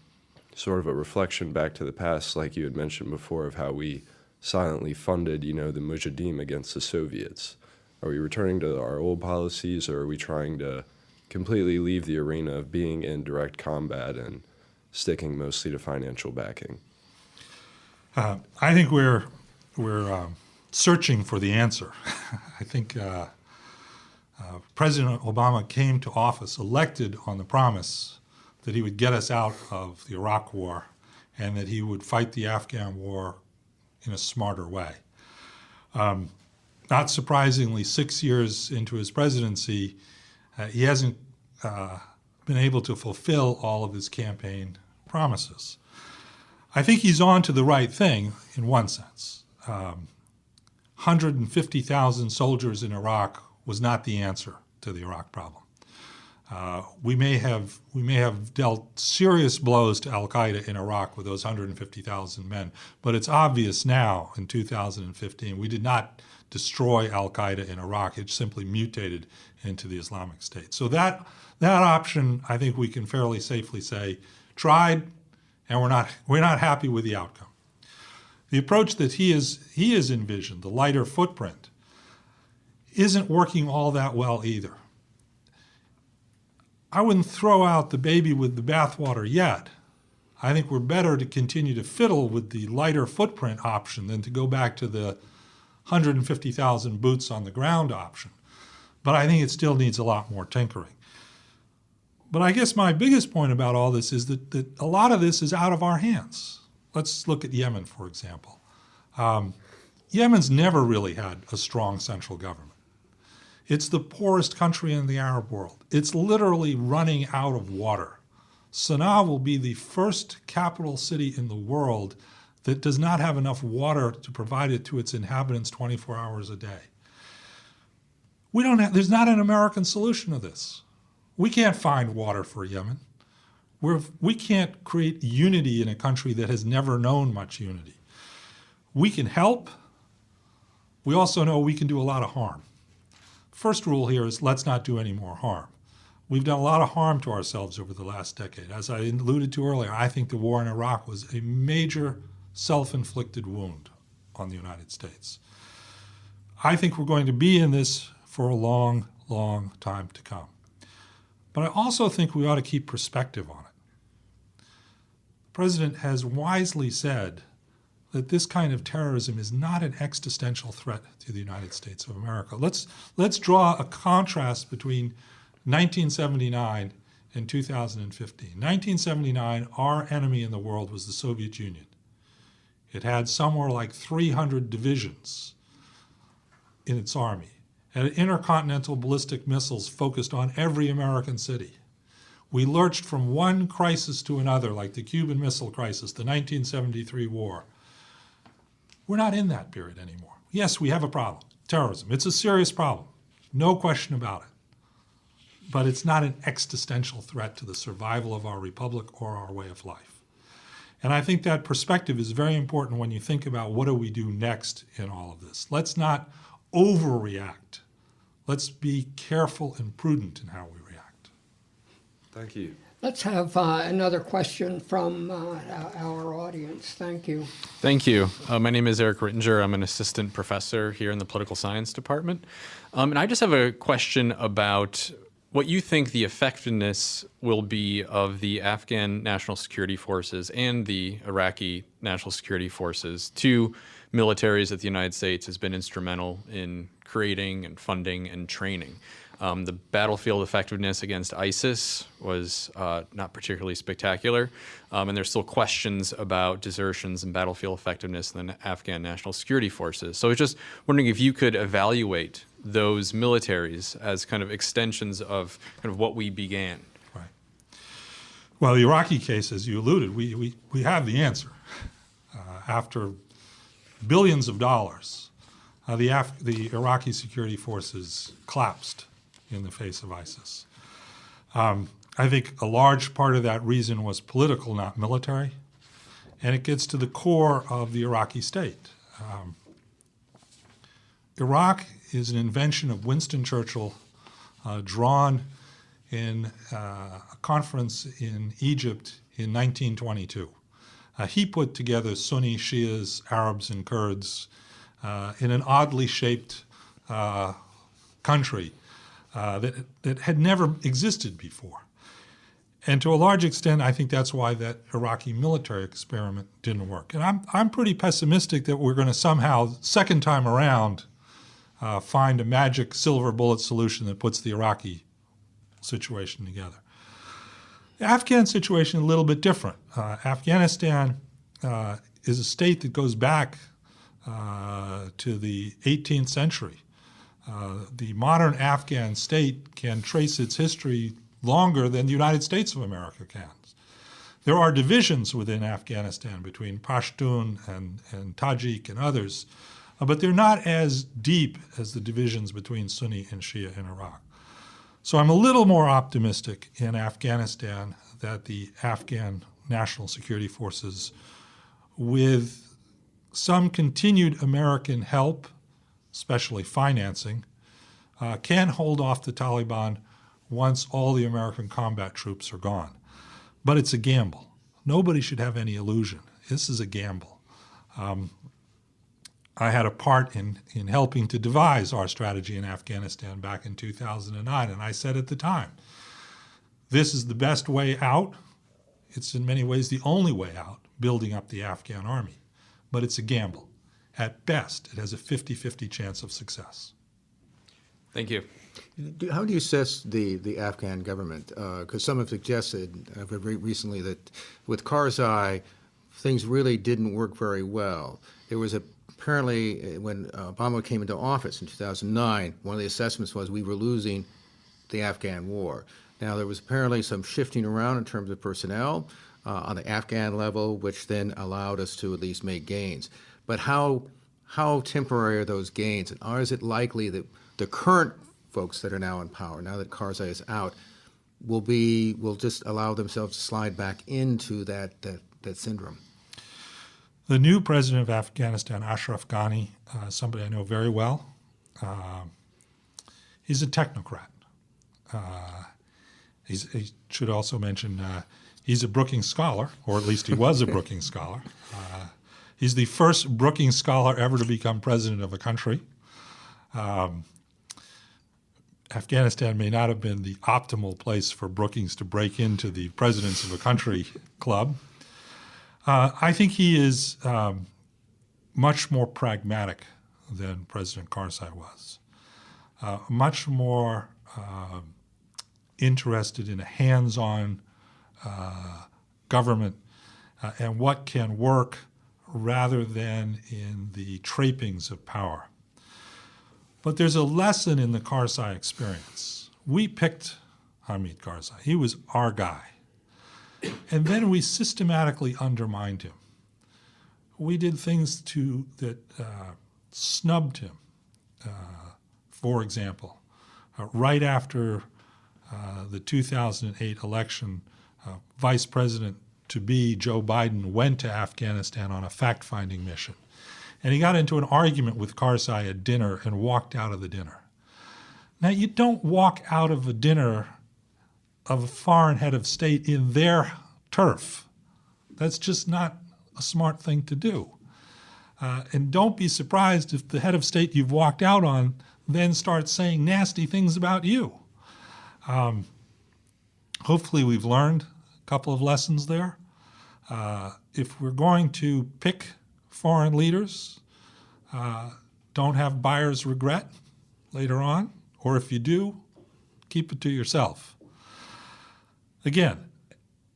[SPEAKER 5] sort of a reflection back to the past, like you had mentioned before, of how we silently funded, the Mujahideen against the Soviets? Are we returning to our old policies, or are we trying to completely leave the arena of being in direct combat and sticking mostly to financial backing?
[SPEAKER 3] I think we're searching for the answer. I think President Obama came to office elected on the promise that he would get us out of the Iraq War and that he would fight the Afghan war in a smarter way. Not surprisingly, 6 years into his presidency, he hasn't been able to fulfill all of his campaign promises. I think he's on to the right thing in one sense. 150,000 soldiers in Iraq was not the answer to the Iraq problem. We may have dealt serious blows to al-Qaeda in Iraq with those 150,000 men, but it's obvious now in 2015 we did not destroy al-Qaeda in Iraq. It simply mutated into the Islamic State. So that option, I think we can fairly safely say, tried, and we're not happy with the outcome. The approach that he has envisioned, the lighter footprint, isn't working all that well either. I wouldn't throw out the baby with the bathwater yet. I think we're better to continue to fiddle with the lighter footprint option than to go back to the 150,000 boots on the ground option. But I think it still needs a lot more tinkering. But I guess my biggest point about all this is that a lot of this is out of our hands. Let's look at Yemen, for example. Yemen's never really had a strong central government. It's the poorest country in the Arab world. It's literally running out of water. Sana'a will be the first capital city in the world that does not have enough water to provide it to its inhabitants 24 hours a day. There's not an American solution to this. We can't find water for Yemen. We can't create unity in a country that has never known much unity. We can help. We also know we can do a lot of harm. First rule here is let's not do any more harm. We've done a lot of harm to ourselves over the last decade. As I alluded to earlier, I think the war in Iraq was a major self-inflicted wound on the United States. I think we're going to be in this for a long, long time to come. But I also think we ought to keep perspective on it. The president has wisely said that this kind of terrorism is not an existential threat to the United States of America. Let's draw a contrast between 1979 and 2015. 1979, our enemy in the world was the Soviet Union. It had somewhere like 300 divisions in its army. It had intercontinental ballistic missiles focused on every American city. We lurched from one crisis to another, like the Cuban Missile Crisis, the 1973 war. We're not in that period anymore. Yes, we have a problem, terrorism. It's a serious problem, no question about it. But it's not an existential threat to the survival of our republic or our way of life. And I think that perspective is very important when you think about what do we do next in all of this. Let's not overreact. Let's be careful and prudent in how we react.
[SPEAKER 5] Thank you.
[SPEAKER 2] Let's have another question from our audience. Thank you.
[SPEAKER 6] Thank you. My name is Eric Rittinger. I'm an assistant professor here in the political science department. And I just have a question about what you think the effectiveness will be of the Afghan National Security Forces and the Iraqi National Security Forces, two militaries that the United States has been instrumental in creating and funding and training. The battlefield effectiveness against ISIS was not particularly spectacular, and there's still questions about desertions and battlefield effectiveness in the Afghan National Security Forces. So I was just wondering if you could evaluate those militaries as kind of extensions of kind of what we began.
[SPEAKER 3] Right. Well, the Iraqi case, as you alluded, we have the answer. After billions of dollars, the Iraqi security forces collapsed in the face of ISIS. I think a large part of that reason was political, not military, and it gets to the core of the Iraqi state. Iraq is an invention of Winston Churchill, drawn in a conference in Egypt in 1922. He put together Sunni, Shias, Arabs, and Kurds in an oddly shaped country that had never existed before. And to a large extent, I think that's why that Iraqi military experiment didn't work. And I'm pretty pessimistic that we're going to somehow, second time around, find a magic silver bullet solution that puts the Iraqi situation together. The Afghan situation is a little bit different. Afghanistan is a state that goes back to the 18th century. The modern Afghan state can trace its history longer than the United States of America can. There are divisions within Afghanistan between Pashtun and Tajik and others, but they're not as deep as the divisions between Sunni and Shia in Iraq. So I'm a little more optimistic in Afghanistan that the Afghan National Security Forces, with some continued American help, especially financing, can hold off the Taliban once all the American combat troops are gone. But it's a gamble. Nobody should have any illusion. This is a gamble. I had a part in helping to devise our strategy in Afghanistan back in 2009, and I said at the time, this is the best way out. It's in many ways the only way out, building up the Afghan army. But it's a gamble. At best, it has a 50-50 chance of success.
[SPEAKER 6] Thank you.
[SPEAKER 4] How do you assess the Afghan government? Because some have suggested recently that with Karzai, things really didn't work very well. There was apparently, when Obama came into office in 2009, one of the assessments was we were losing the Afghan war. Now, there was apparently some shifting around in terms of personnel on the Afghan level, which then allowed us to at least make gains. But how temporary are those gains? And is it likely that the current folks that are now in power, now that Karzai is out, will just allow themselves to slide back into that syndrome?
[SPEAKER 3] The new president of Afghanistan, Ashraf Ghani, somebody I know very well, he's a technocrat. He should also mention he's a Brookings Scholar, or at least he was a Brookings Scholar. He's the first Brookings Scholar ever to become president of a country. Afghanistan may not have been the optimal place for Brookings to break into the presidents of a country club. I think he is much more pragmatic than President Karzai was, much more interested in a hands-on government and what can work rather than in the trappings of power. But there's a lesson in the Karzai experience. We picked Hamid Karzai. He was our guy. And then we systematically undermined him. We did things that snubbed him. For example, right after the 2008 election, Vice President-to-be Joe Biden went to Afghanistan on a fact-finding mission. And he got into an argument with Karzai at dinner and walked out of the dinner. Now, you don't walk out of a dinner of a foreign head of state in their turf. That's just not a smart thing to do. And don't be surprised if the head of state you've walked out on then starts saying nasty things about you. Hopefully we've learned a couple of lessons there. If we're going to pick foreign leaders, don't have buyer's regret later on, or if you do, keep it to yourself. Again,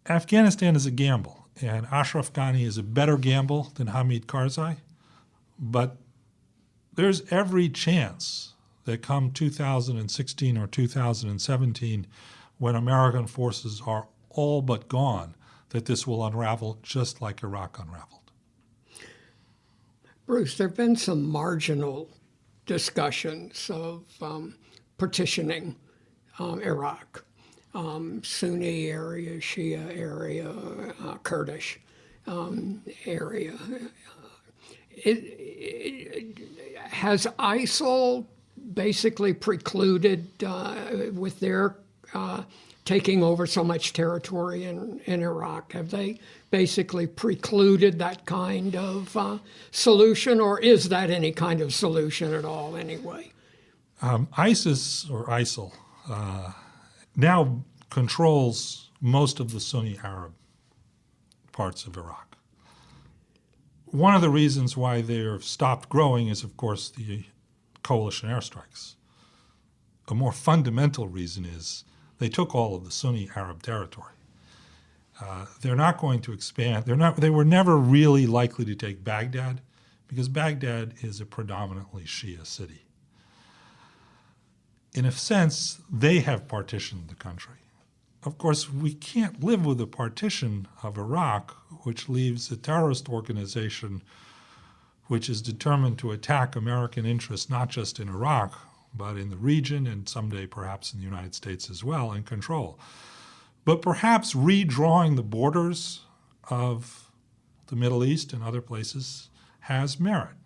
[SPEAKER 3] Afghanistan is a gamble, and Ashraf Ghani is a better gamble than Hamid Karzai, but there's every chance that come 2016 or 2017, when American forces are all but gone, that this will unravel just like Iraq unraveled.
[SPEAKER 2] Bruce, there have been some marginal discussions of partitioning Iraq. Sunni area, Shia area, Kurdish area. Has ISIL basically precluded with their taking over so much territory in Iraq? Have they basically precluded that kind of solution, or is that any kind of solution at all anyway?
[SPEAKER 3] ISIS, or ISIL, now controls most of the Sunni Arab parts of Iraq. One of the reasons why they've stopped growing is, of course, the coalition airstrikes. A more fundamental reason is they took all of the Sunni Arab territory. They're not going to expand. They were never really likely to take Baghdad because Baghdad is a predominantly Shia city. In a sense, they have partitioned the country. Of course, we can't live with the partition of Iraq, which leaves a terrorist organization which is determined to attack American interests, not just in Iraq, but in the region and someday perhaps in the United States as well, in control. But perhaps redrawing the borders of the Middle East and other places has merit.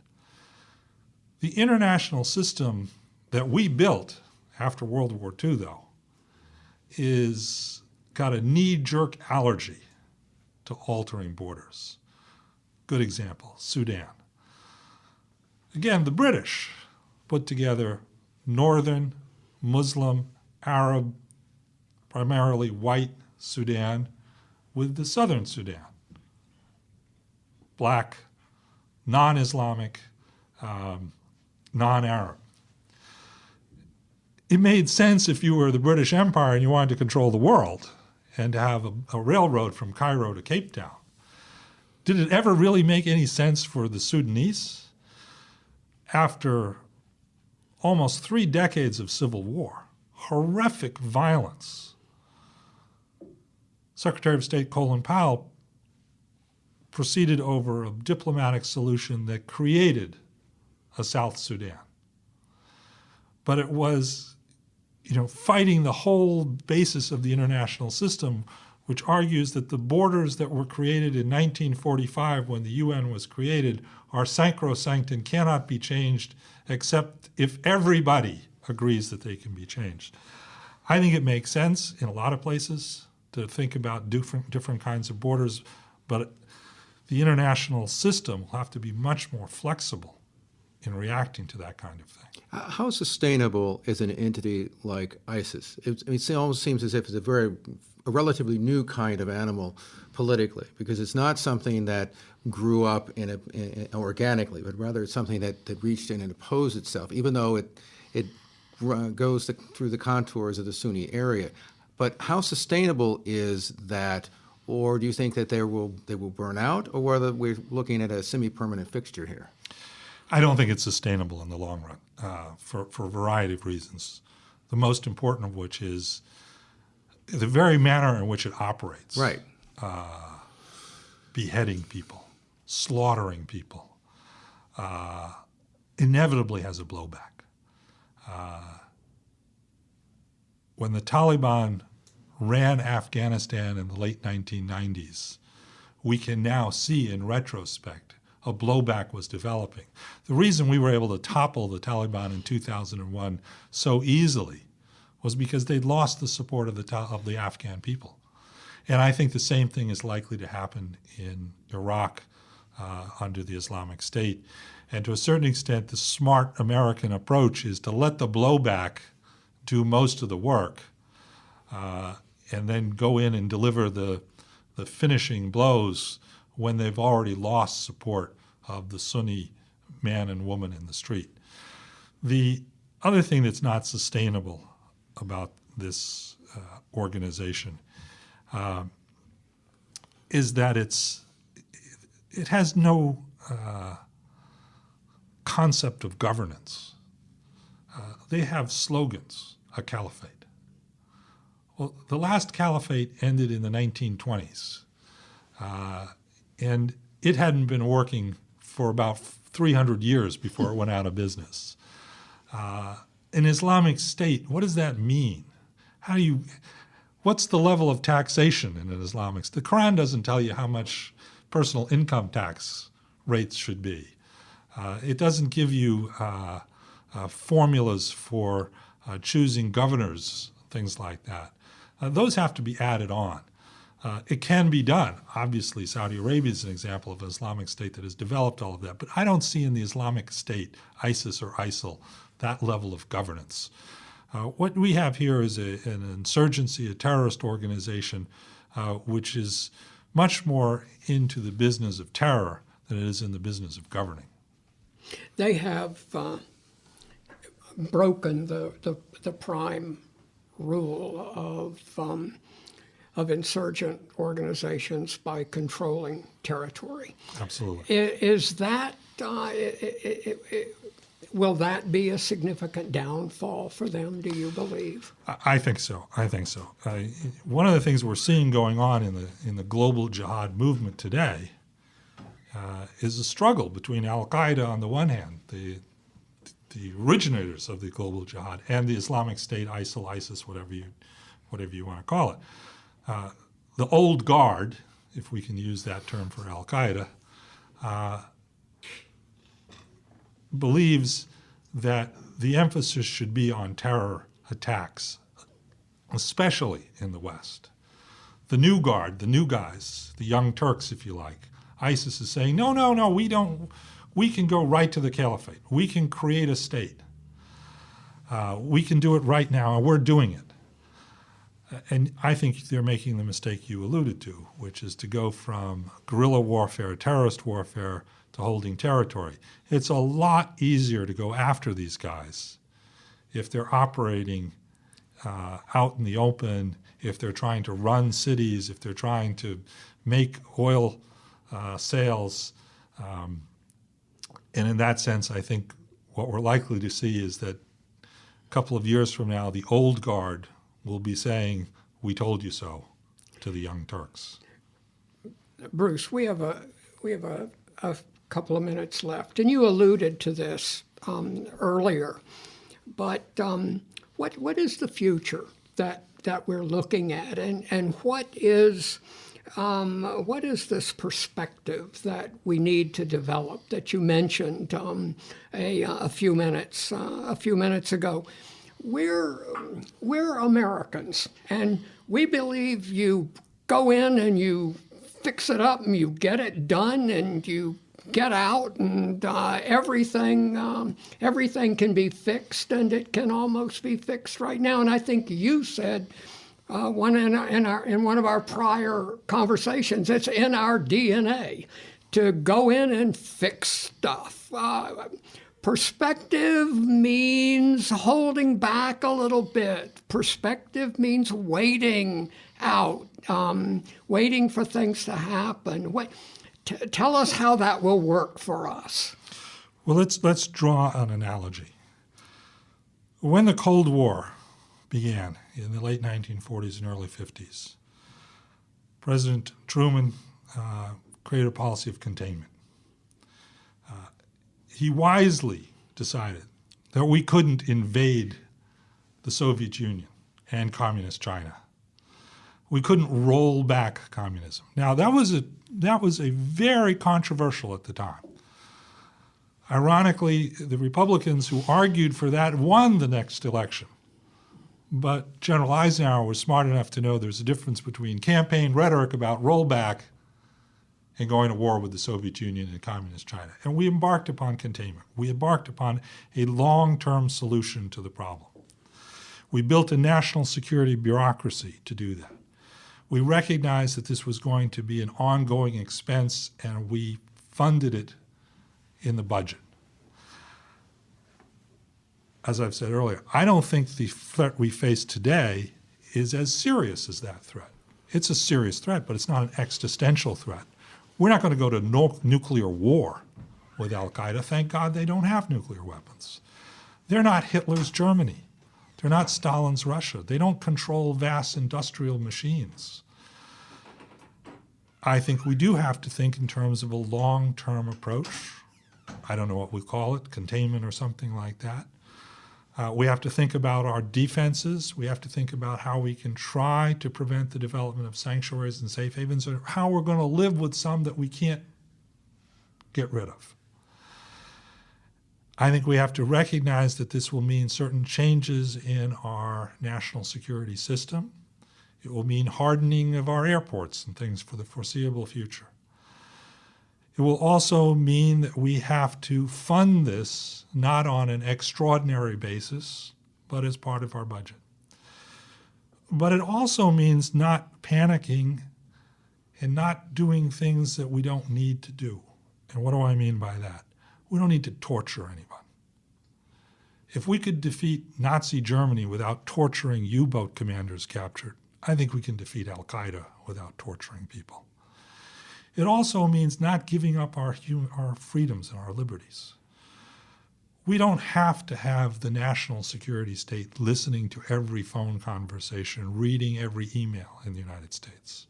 [SPEAKER 3] The international system that we built after World War II, though, is got a knee-jerk allergy to altering borders. Good example, Sudan. Again, the British put together northern, Muslim, Arab, primarily white Sudan with the southern Sudan. Black, non-Islamic, non-Arab. It made sense if you were the British Empire and you wanted to control the world and to have a railroad from Cairo to Cape Town. Did it ever really make any sense for the Sudanese? After almost 3 decades of civil war, horrific violence, Secretary of State Colin Powell proceeded over a diplomatic solution that created a South Sudan. But it was, fighting the whole basis of the international system, which argues that the borders that were created in 1945 when the UN was created are sacrosanct and cannot be changed except if everybody agrees that they can be changed. I think it makes sense in a lot of places to think about different kinds of borders, but the international system will have to be much more flexible in reacting to that kind of thing.
[SPEAKER 4] How sustainable is an entity like ISIS? It almost seems as if it's a relatively new kind of animal politically, because it's not something that grew up organically, but rather it's something that reached in and opposed itself, even though it goes through the contours of the Sunni area. But how sustainable is that, or do you think that they will burn out, or whether we're looking at a semi-permanent fixture here?
[SPEAKER 3] I don't think it's sustainable in the long run for a variety of reasons, the most important of which is the very manner in which it operates.
[SPEAKER 4] Right.
[SPEAKER 3] Beheading people, slaughtering people, inevitably has a blowback. When the Taliban ran Afghanistan in the late 1990s, we can now see in retrospect a blowback was developing. The reason we were able to topple the Taliban in 2001 so easily was because they'd lost the support of the Afghan people. And I think the same thing is likely to happen in Iraq under the Islamic State. And to a certain extent, the smart American approach is to let the blowback do most of the work and then go in and deliver the finishing blows when they've already lost support of the Sunni man and woman in the street. The other thing that's not sustainable about this organization is that it has no concept of governance. They have slogans, a caliphate. Well, the last caliphate ended in the 1920s, and it hadn't been working for about 300 years before it went out of business. An Islamic State, what does that mean? What's the level of taxation in an Islamic State? The Quran doesn't tell you how much personal income tax rates should be. It doesn't give you formulas for choosing governors, things like that. those have to be added on. It can be done. Obviously, Saudi Arabia is an example of an Islamic State that has developed all of that. But I don't see in the Islamic State, ISIS or ISIL, that level of governance. What we have here is an insurgency, a terrorist organization, which is much more into the business of terror than it is in the business of governing.
[SPEAKER 2] They have broken the prime rule of insurgent organizations by controlling territory.
[SPEAKER 3] Absolutely.
[SPEAKER 2] Is that will that be a significant downfall for them, do you believe?
[SPEAKER 3] I think so. One of the things we're seeing going on in the global jihad movement today is a struggle between al-Qaeda on the one hand, the originators of the global jihad, and the Islamic State, ISIL, ISIS, whatever you want to call it. The old guard, if we can use that term for al-Qaeda, believes that the emphasis should be on terror attacks, especially in the West. The new guard, the new guys, the young Turks, if you like, ISIS is saying, no, we can go right to the caliphate. We can create a state. We can do it right now, and we're doing it. And I think they're making the mistake you alluded to, which is to go from guerrilla warfare, terrorist warfare, to holding territory. It's a lot easier to go after these guys if they're operating out in the open, if they're trying to run cities, if they're trying to make oil sales. And in that sense, I think what we're likely to see is that a couple of years from now, the old guard will be saying, "We told you so," to the young Turks.
[SPEAKER 2] Bruce, we have a couple of minutes left, and you alluded to this earlier. But what is the future that we're looking at, and what is this perspective that we need to develop that you mentioned a few minutes ago? We're Americans, and we believe you go in and you fix it up and you get it done and you get out, and everything can be fixed, and it can almost be fixed right now. And I think you said in one of our prior conversations, it's in our DNA to go in and fix stuff. Perspective means holding back a little bit. Perspective means waiting out, waiting for things to happen. Tell us how that will work for us.
[SPEAKER 3] Well, let's draw an analogy. When the Cold War began in the late 1940s and early 50s, President Truman created a policy of containment. He wisely decided that we couldn't invade the Soviet Union and Communist China. We couldn't roll back communism. Now, that was a very controversial at the time. Ironically, the Republicans who argued for that won the next election. But General Eisenhower was smart enough to know there's a difference between campaign rhetoric about rollback and going to war with the Soviet Union and Communist China. And we embarked upon containment. We embarked upon a long-term solution to the problem. We built a national security bureaucracy to do that. We recognized that this was going to be an ongoing expense, and we funded it in the budget. As I've said earlier, I don't think the threat we face today is as serious as that threat. It's a serious threat, but it's not an existential threat. We're not going to go to nuclear war with al-Qaeda. Thank God they don't have nuclear weapons. They're not Hitler's Germany. They're not Stalin's Russia. They don't control vast industrial machines. I think we do have to think in terms of a long-term approach. I don't know what we call it, containment or something like that. We have to think about our defenses. We have to think about how we can try to prevent the development of sanctuaries and safe havens, or how we're going to live with some that we can't get rid of. I think we have to recognize that this will mean certain changes in our national security system. It will mean hardening of our airports and things for the foreseeable future. It will also mean that we have to fund this not on an extraordinary basis, but as part of our budget. But it also means not panicking and not doing things that we don't need to do. And what do I mean by that? We don't need to torture anyone. If we could defeat Nazi Germany without torturing U-boat commanders captured, I think we can defeat Al-Qaeda without torturing people. It also means not giving up our freedoms and our liberties. We don't have to have the national security state listening to every phone conversation, reading every email in the United States.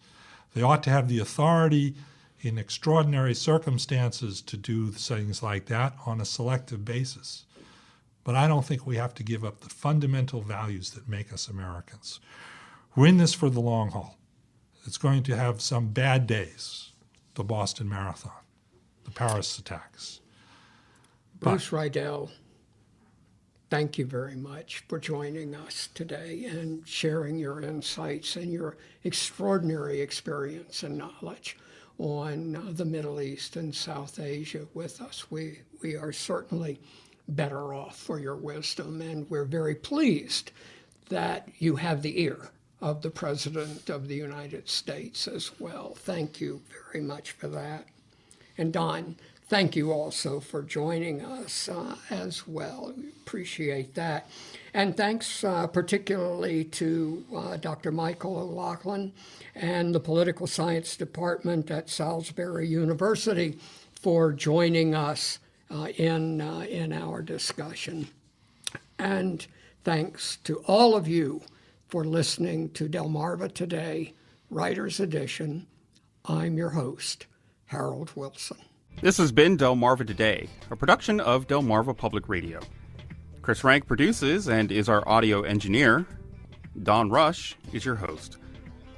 [SPEAKER 3] They ought to have the authority in extraordinary circumstances to do things like that on a selective basis. But I don't think we have to give up the fundamental values that make us Americans. We're in this for the long haul. It's going to have some bad days, the Boston Marathon, the Paris attacks.
[SPEAKER 2] Bruce Riedel, thank you very much for joining us today and sharing your insights and your extraordinary experience and knowledge on the Middle East and South Asia with us. We are certainly better off for your wisdom, and we're very pleased that you have the ear of the President of the United States as well. Thank you very much for that. And Don, thank you also for joining us as well. We appreciate that. And thanks particularly to Dr. Michael O'Loughlin and the Political Science Department at Salisbury University for joining us in our discussion. And thanks to all of you for listening to Delmarva Today, Writer's Edition. I'm your host, Harold Wilson.
[SPEAKER 1] This has been Delmarva Today, a production of Delmarva Public Radio. Chris Rank produces and is our audio engineer. Don Rush is your host.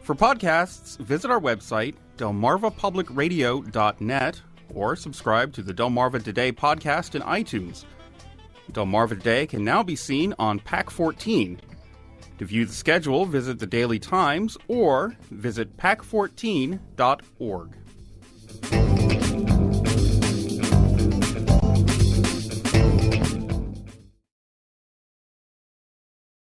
[SPEAKER 1] For podcasts, visit our website, delmarvapublicradio.net, or subscribe to the Delmarva Today podcast in iTunes. Delmarva Today can now be seen on PAC 14. To view the schedule, visit the Daily Times or visit pac14.org.